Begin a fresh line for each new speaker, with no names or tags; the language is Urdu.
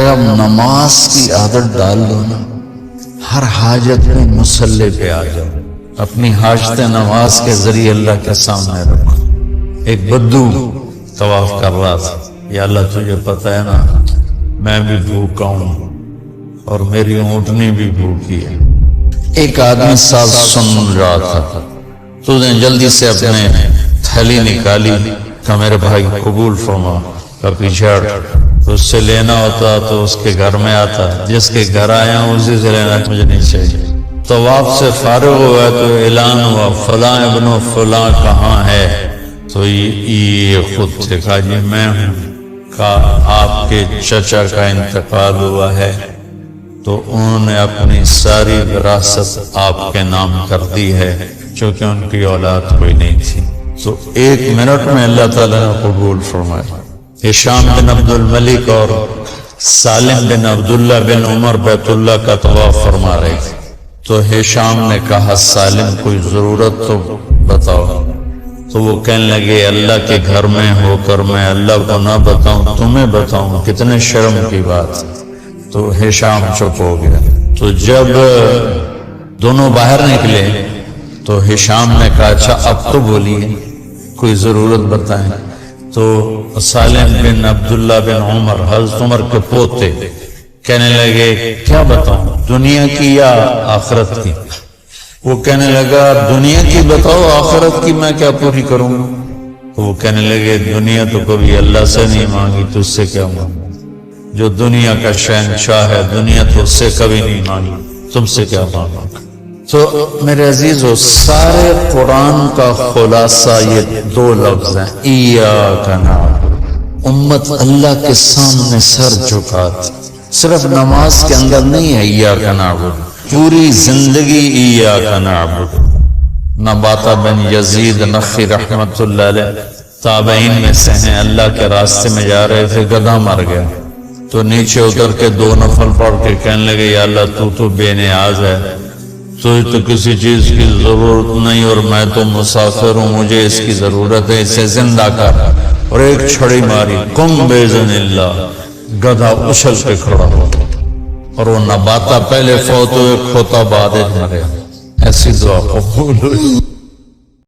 فرمایا نماز کی عادت ڈال لو نا، ہر حاجت میں مصلی پہ آ جاؤ، اپنی حاجت نماز کے ذریعے اللہ کے سامنے رکھو۔ ایک بدو طواف کر رہا تھا، یا اللہ تجھے پتہ ہے نا میں بھی بھوکا ہوں اور میری اونٹنی بھی بھوکی ہے۔ ایک آدمی ساز سن رہا تھا تو نے جلدی سے اپنے تھیلی نکالی کہ میرے بھائی قبول فرما کا پیچھے تو اس سے لینا ہوتا تو اس کے گھر میں آتا، جس کے گھر آیا ہوں اسی سے لینا مجھے نہیں چاہیے۔ طواف سے فارغ ہوا تو اعلان ہوا فلاں ابن فلاں کہاں ہے، تو یہ خود سے کہا جی میں ہوں، کہا آپ کے چچا کا انتقال ہوا ہے، تو انہوں نے اپنی ساری وراثت آپ کے نام کر دی ہے چونکہ ان کی اولاد کوئی نہیں تھی۔ تو 1 منٹ میں اللہ تعالیٰ نے قبول فرمایا۔ ہشام بن عبد الملک اور سالم بن عبداللہ بن عمر بیت اللہ کا طواف فرما رہے تھے، تو ہشام نے کہا سالم کوئی ضرورت تو بتاؤ، تو وہ کہنے لگے اللہ کے گھر میں ہو کر میں اللہ کو نہ بتاؤں تمہیں بتاؤں، کتنے شرم کی بات۔ تو ہشام چپ ہو گیا۔ تو جب دونوں باہر نکلے تو ہشام نے کہا اچھا اب تو بولیے کوئی ضرورت بتائیں، تو سالم بن عبداللہ بن عمر حضرت عمر کے پوتے کہنے لگے کیا بتاؤں، دنیا کی یا آخرت کی؟ وہ کہنے لگا دنیا کی بتاؤ، آخرت کی میں کیا پوری کروں گا؟ وہ کہنے لگے دنیا تو کبھی اللہ سے نہیں مانگی، تو اس سے کیا مانگوں؟ جو دنیا کا شہنشاہ ہے دنیا تو اس سے کبھی نہیں مانگی، تم سے کیا مانگوں؟ تو میرے عزیزو سارے قرآن کا خلاصہ یہ 2 لفظ ہیں، ایاک نعبد۔ امت اللہ کے سامنے سر جھکاتی، صرف نماز کے اندر نہیں ہے ایاک نعبد، پوری زندگی ایاک نعبد۔ نباتہ بن یزید نخی رحمت اللہ علیہ تابعین میں سے ہیں، اللہ کے راستے میں جا رہے تھے، گدھا مر گیا، تو نیچے اتر کے 2 نفل پڑھ کے کہنے لگے یا اللہ تو بے نیاز ہے، تو کسی چیز کی ضرورت نہیں اور میں تو مسافر ہوں، مجھے اس کی ضرورت ہے، اسے زندہ کر، اور ایک چھڑی ماری، قم باذن اللہ، گدھا اچھل کے کھڑا ہوا، اور وہ نباتہ پہلے فوت ہوئے، کھوتا بعد مرے۔ ایسی دعا قبول ہوئی۔